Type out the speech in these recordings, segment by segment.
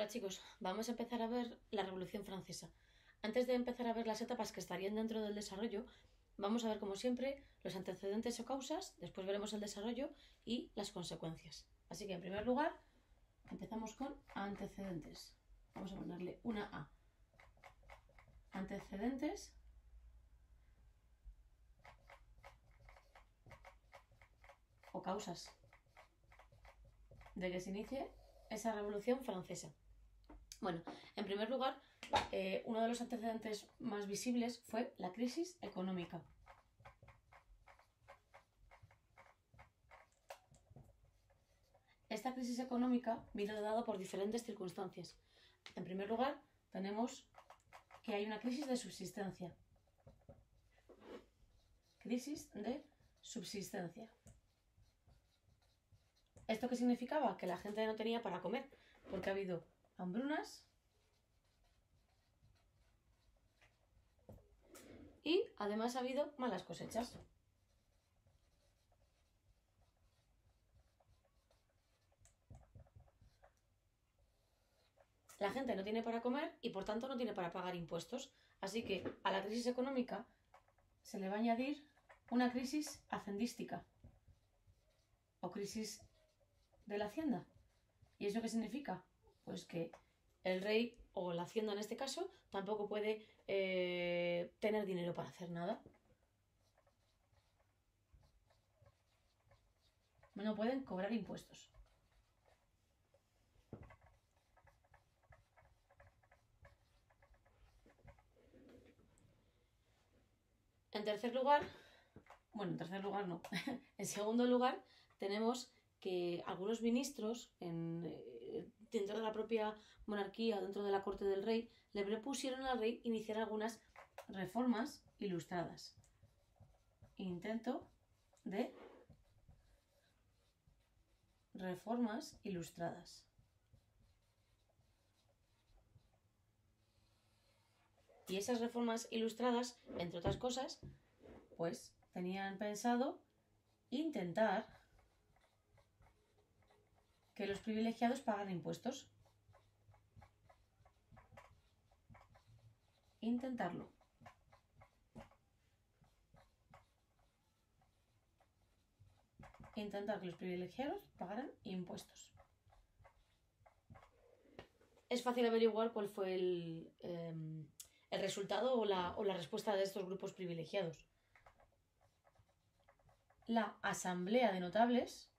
Hola chicos, vamos a empezar a ver la Revolución Francesa. Antes de empezar a ver las etapas que estarían dentro del desarrollo, vamos a ver como siempre los antecedentes o causas, después veremos el desarrollo y las consecuencias. Así que en primer lugar empezamos con antecedentes. Vamos a ponerle una A. Antecedentes o causas de que se inicie esa Revolución Francesa. Bueno, en primer lugar, uno de los antecedentes más visibles fue la crisis económica. Esta crisis económica vino dada por diferentes circunstancias. En primer lugar, tenemos que hay una crisis de subsistencia. Crisis de subsistencia. ¿Esto qué significaba? Que la gente no tenía para comer, porque ha habido hambrunas y además ha habido malas cosechas. La gente no tiene para comer y por tanto no tiene para pagar impuestos. Así que a la crisis económica se le va a añadir una crisis hacendística o crisis de la hacienda. ¿Y eso qué significa? Pues que el rey o la hacienda en este caso tampoco puede tener dinero para hacer nada. No pueden cobrar impuestos. En tercer lugar no. En segundo lugar, tenemos que algunos ministros dentro de la propia monarquía, dentro de la corte del rey, le propusieron al rey iniciar algunas reformas ilustradas. Intento de reformas ilustradas. Y esas reformas ilustradas, entre otras cosas, pues tenían pensado intentar que los privilegiados pagaran impuestos. Intentarlo. Intentar que los privilegiados pagaran impuestos. Es fácil averiguar cuál fue el resultado o la respuesta de estos grupos privilegiados. La Asamblea de Notables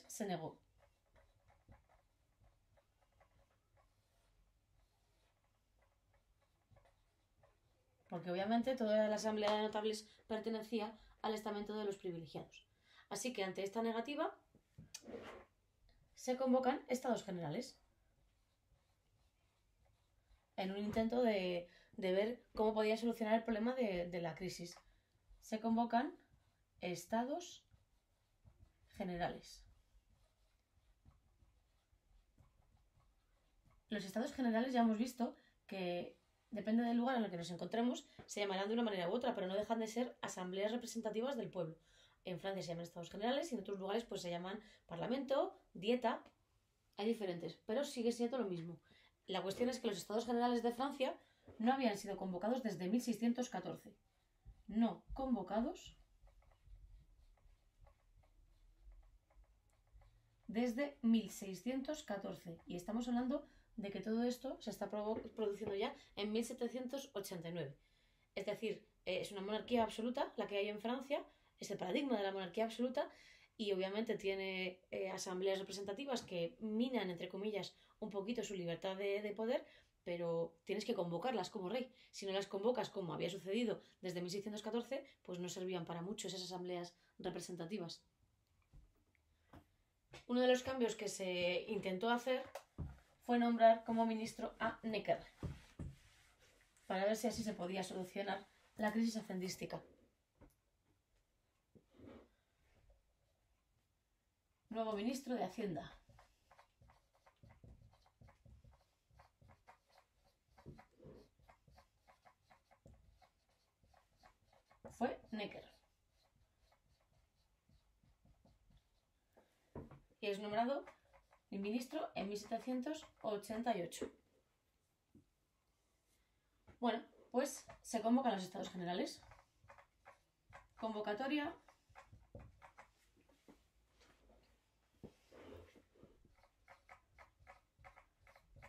se negó. Porque obviamente toda la Asamblea de Notables pertenecía al estamento de los privilegiados. Así que ante esta negativa se convocan estados generales en un intento de ver cómo podía solucionar el problema de la crisis. Se convocan estados generales. Los estados generales ya hemos visto que depende del lugar en el que nos encontremos, se llamarán de una manera u otra, pero no dejan de ser asambleas representativas del pueblo. En Francia se llaman estados generales y en otros lugares pues se llaman parlamento, dieta. Hay diferentes, pero sigue siendo lo mismo. La cuestión es que los estados generales de Francia no habían sido convocados desde 1614. No convocados desde 1614. Y estamos hablando de que todo esto se está produciendo ya en 1789. Es decir, es una monarquía absoluta la que hay en Francia, es el paradigma de la monarquía absoluta y obviamente tiene asambleas representativas que minan, entre comillas, un poquito su libertad de poder, pero tienes que convocarlas como rey. Si no las convocas, como había sucedido desde 1614, pues no servían para mucho esas asambleas representativas. Uno de los cambios que se intentó hacer fue nombrar como ministro a Necker, para ver si así se podía solucionar la crisis hacendística. Nuevo ministro de Hacienda. Fue Necker. nombrado ministro en 1788. Bueno, pues se convocan los Estados Generales. Convocatoria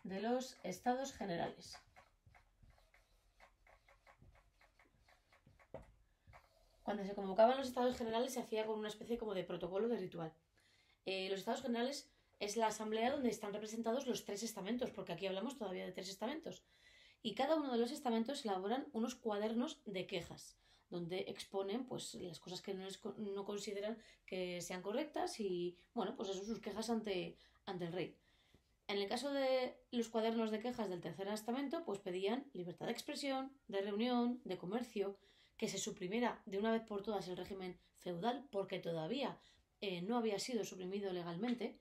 de los Estados Generales. Cuando se convocaban los Estados Generales se hacía con una especie como de protocolo de ritual. Los Estados Generales es la asamblea donde están representados los 3 estamentos, porque aquí hablamos todavía de 3 estamentos. Y cada uno de los estamentos elaboran unos cuadernos de quejas, donde exponen pues las cosas que no consideran que sean correctas y, bueno, pues eso, sus quejas ante el rey. En el caso de los cuadernos de quejas del tercer estamento, pues pedían libertad de expresión, de reunión, de comercio, que se suprimiera de una vez por todas el régimen feudal, porque todavía no había sido suprimido legalmente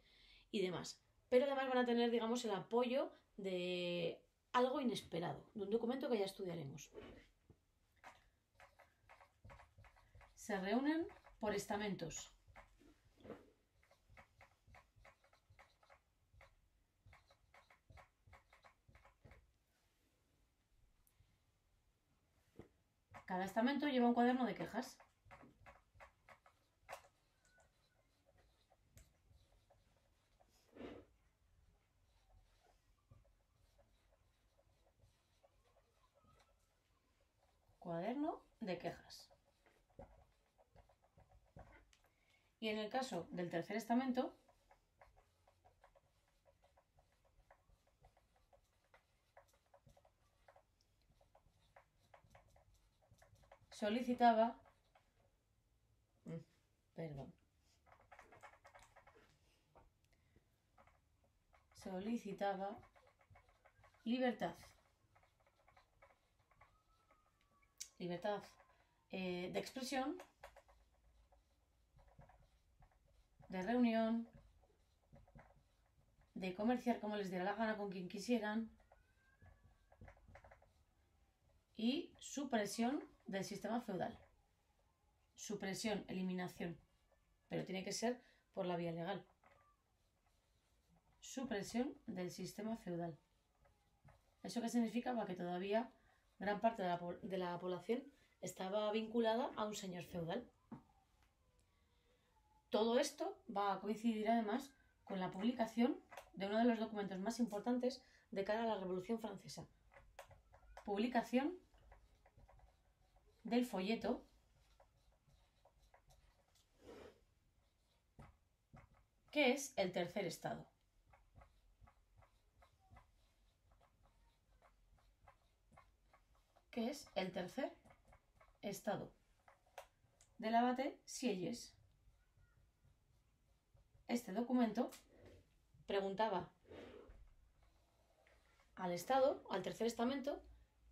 y demás. Pero además van a tener, digamos, el apoyo de algo inesperado, de un documento que ya estudiaremos. Se reúnen por estamentos. Cada estamento lleva un cuaderno de quejas. Cuaderno de quejas. Y en el caso del tercer estamento, solicitaba libertad de expresión, de reunión, de comerciar como les diera la gana con quien quisieran y supresión del sistema feudal. Supresión, eliminación, pero tiene que ser por la vía legal. Supresión del sistema feudal. ¿Eso qué significa? Para que todavía gran parte de la población estaba vinculada a un señor feudal. Todo esto va a coincidir además con la publicación de uno de los documentos más importantes de cara a la Revolución Francesa. Publicación del folleto que es el tercer estado. Que es el tercer estado del abate Sieyès. Este documento preguntaba al Estado, al tercer estamento,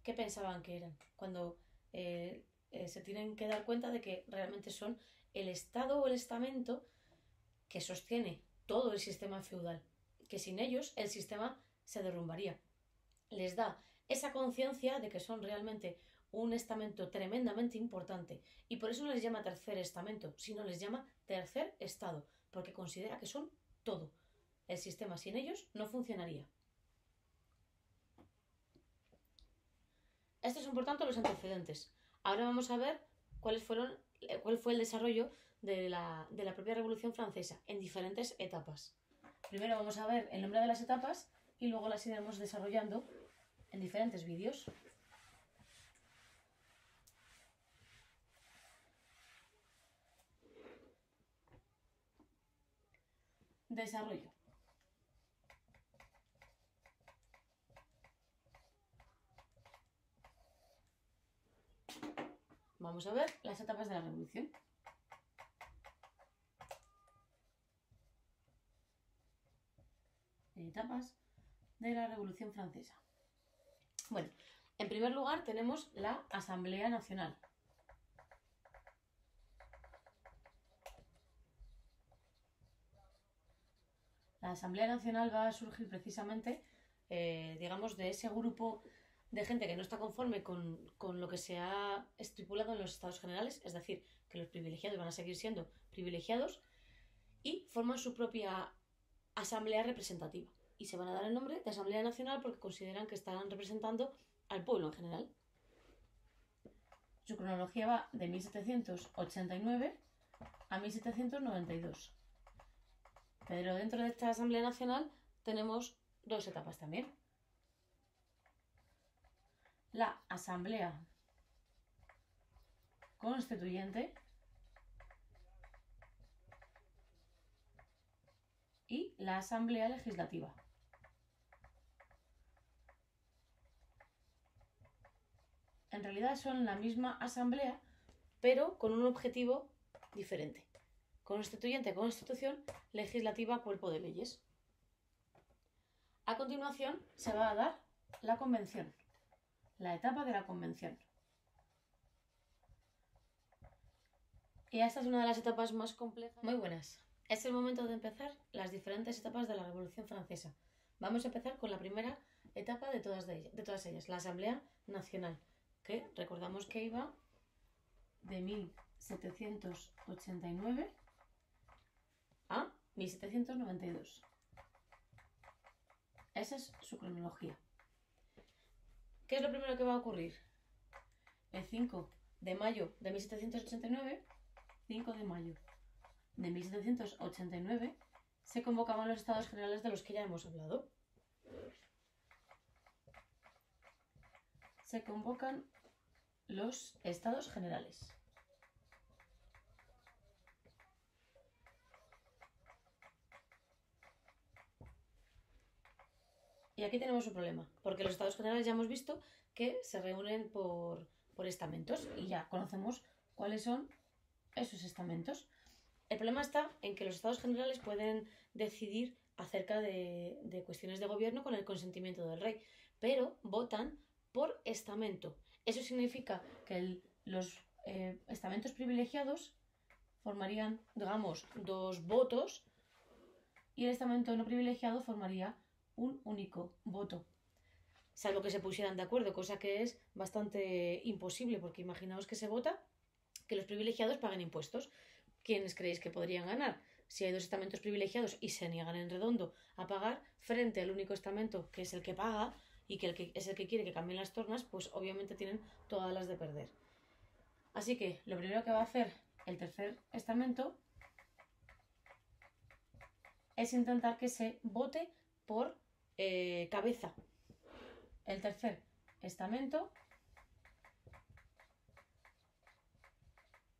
qué pensaban que eran, cuando se tienen que dar cuenta de que realmente son el Estado o el estamento que sostiene todo el sistema feudal, que sin ellos el sistema se derrumbaría. Les da esa conciencia de que son realmente un estamento tremendamente importante y por eso no les llama tercer estamento, sino les llama tercer estado, porque considera que son todo. El sistema sin ellos no funcionaría. Estos son por tanto los antecedentes. Ahora vamos a ver cuál fue el desarrollo de la propia Revolución Francesa en diferentes etapas. Primero vamos a ver el nombre de las etapas y luego las iremos desarrollando en diferentes vídeos. Desarrollo. Vamos a ver las etapas de la Revolución. Etapas de la Revolución Francesa. Bueno, en primer lugar tenemos la Asamblea Nacional. La Asamblea Nacional va a surgir precisamente, digamos, de ese grupo de gente que no está conforme con lo que se ha estipulado en los Estados Generales, es decir, que los privilegiados van a seguir siendo privilegiados y forman su propia asamblea representativa. Y se van a dar el nombre de Asamblea Nacional porque consideran que estarán representando al pueblo en general. Su cronología va de 1789 a 1792. Pero dentro de esta Asamblea Nacional tenemos dos etapas también. La Asamblea Constituyente y la Asamblea Legislativa. En realidad son la misma asamblea, pero con un objetivo diferente. Constituyente, Constitución, Legislativa, Cuerpo de Leyes. A continuación se va a dar la Convención, la etapa de la Convención. Y esta es una de las etapas más complejas. Muy buenas. Es el momento de empezar las diferentes etapas de la Revolución Francesa. Vamos a empezar con la primera etapa de todas ellas, la Asamblea Nacional, que recordamos que iba de 1789 a 1792. Esa es su cronología. ¿Qué es lo primero que va a ocurrir? El 5 de mayo de 1789, 5 de mayo de 1789, se convocaban los Estados Generales de los que ya hemos hablado. Se convocan los Estados Generales. Y aquí tenemos un problema, porque los Estados Generales ya hemos visto que se reúnen por estamentos y ya conocemos cuáles son esos estamentos. El problema está en que los Estados Generales pueden decidir acerca de cuestiones de gobierno con el consentimiento del rey, pero votan por estamento. Eso significa que los estamentos privilegiados formarían, digamos, 2 votos y el estamento no privilegiado formaría un único voto. Salvo que se pusieran de acuerdo, cosa que es bastante imposible, porque imaginaos que se vota que los privilegiados paguen impuestos. ¿Quiénes creéis que podrían ganar? Si hay 2 estamentos privilegiados y se niegan en redondo a pagar, frente al único estamento que es el que paga y que es el que quiere que cambien las tornas, pues obviamente tienen todas las de perder. Así que lo primero que va a hacer el tercer estamento es intentar que se vote por cabeza. El tercer estamento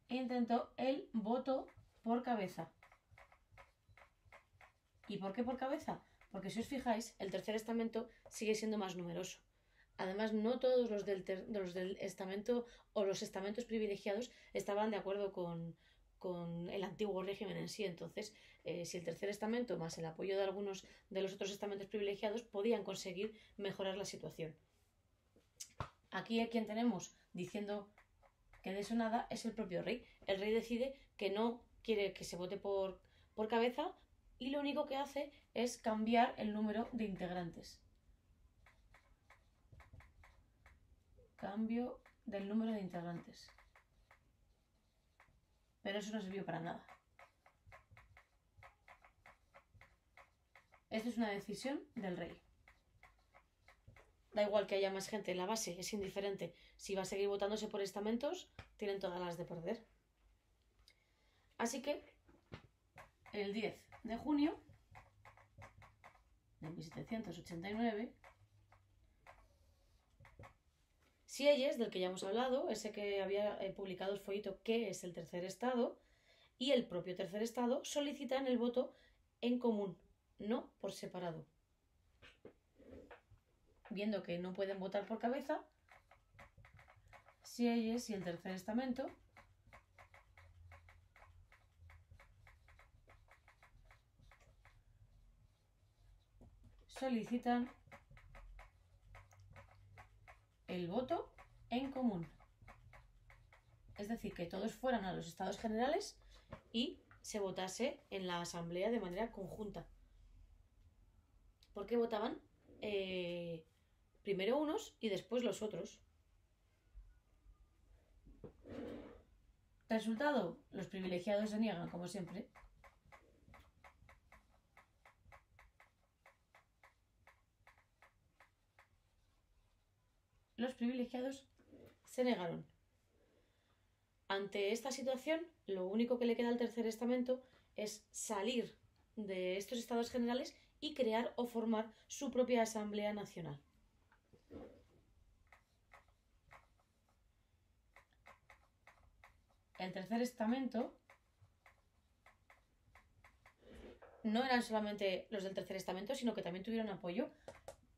intentó el voto por cabeza. ¿Y por qué por cabeza? Porque si os fijáis, el tercer estamento sigue siendo más numeroso. Además, no todos los del estamento o los estamentos privilegiados estaban de acuerdo con el antiguo régimen en sí. Entonces, si el tercer estamento más el apoyo de algunos de los otros estamentos privilegiados podían conseguir mejorar la situación. Aquí a quien tenemos diciendo que de eso nada es el propio rey. El rey decide que no quiere que se vote por cabeza y lo único que hace es cambiar el número de integrantes. Cambio del número de integrantes. Pero eso no sirvió para nada. Esto es una decisión del rey. Da igual que haya más gente en la base, es indiferente. Si va a seguir votándose por estamentos, tienen todas las de perder. Así que, el 10 de junio de 1789, Sieyès, del que ya hemos hablado, ese que había publicado el folleto ¿Qué es el tercer estado?, y el propio tercer estado solicitan el voto en común, no por separado. Viendo que no pueden votar por cabeza, Sieyès y el tercer estamento solicitan el voto en común. Es decir, que todos fueran a los Estados Generales y se votase en la Asamblea de manera conjunta. ¿Por qué votaban primero unos y después los otros? Resultado, los privilegiados se niegan, como siempre. los privilegiados se negaron. Ante esta situación, lo único que le queda al Tercer Estamento es salir de estos Estados Generales y crear o formar su propia Asamblea Nacional. El Tercer Estamento no eran solamente los del Tercer Estamento, sino que también tuvieron apoyo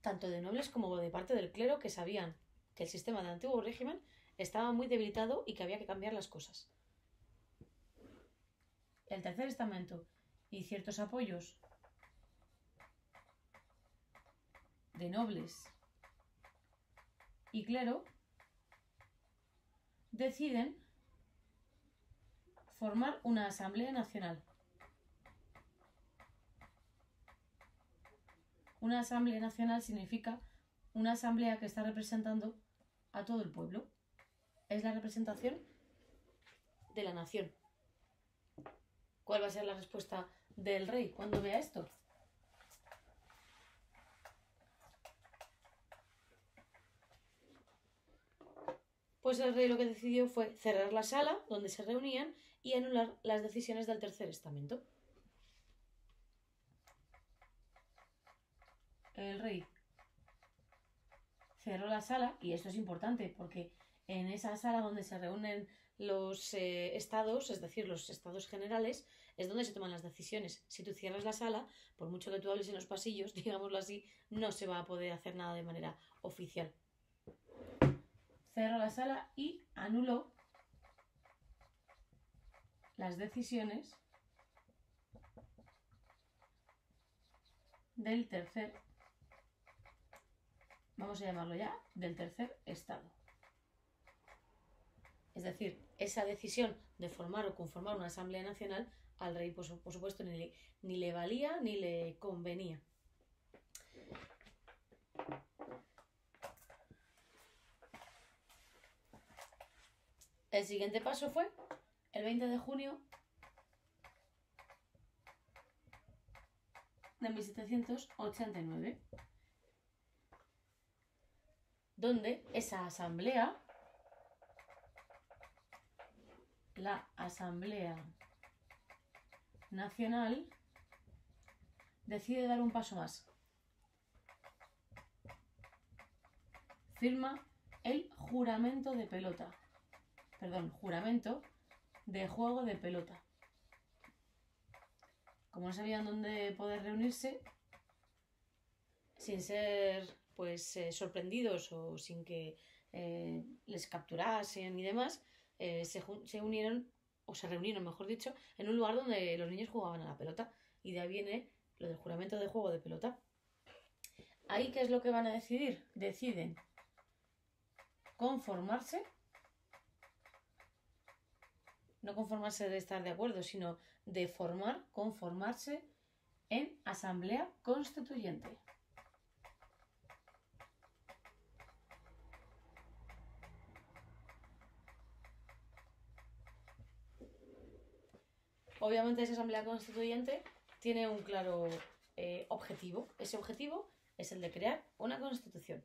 tanto de nobles como de parte del clero, que sabían que el sistema del antiguo régimen estaba muy debilitado y que había que cambiar las cosas. El Tercer Estamento y ciertos apoyos de nobles y clero deciden formar una Asamblea Nacional. Una Asamblea Nacional significa una asamblea que está representando a todo el pueblo. Es la representación de la nación. ¿Cuál va a ser la respuesta del rey cuando vea esto? Pues el rey lo que decidió fue cerrar la sala donde se reunían y anular las decisiones del Tercer Estamento. El rey cerró la sala, y esto es importante porque en esa sala donde se reúnen los estados, es decir, los estados generales, es donde se toman las decisiones. Si tú cierras la sala, por mucho que tú hables en los pasillos, digámoslo así, no se va a poder hacer nada de manera oficial. Cerró la sala y anuló las decisiones del tercer, vamos a llamarlo ya, del tercer estado. Es decir, esa decisión de formar o conformar una Asamblea Nacional al rey, pues, por supuesto, ni le valía ni le convenía. El siguiente paso fue el 20 de junio de 1789, donde esa asamblea, la Asamblea Nacional, decide dar un paso más. Firma el juramento de pelota. Perdón, juramento de juego de pelota. Como no sabían dónde poder reunirse, sin ser sorprendidos o sin que les capturasen y demás, se unieron, o se reunieron, mejor dicho, en un lugar donde los niños jugaban a la pelota. Y de ahí viene lo del juramento de juego de pelota. ¿Ahí qué es lo que van a decidir? Deciden conformarse. No conformarse de estar de acuerdo, sino de conformarse en Asamblea Constituyente. Obviamente esa Asamblea Constituyente tiene un claro objetivo. Ese objetivo es el de crear una Constitución.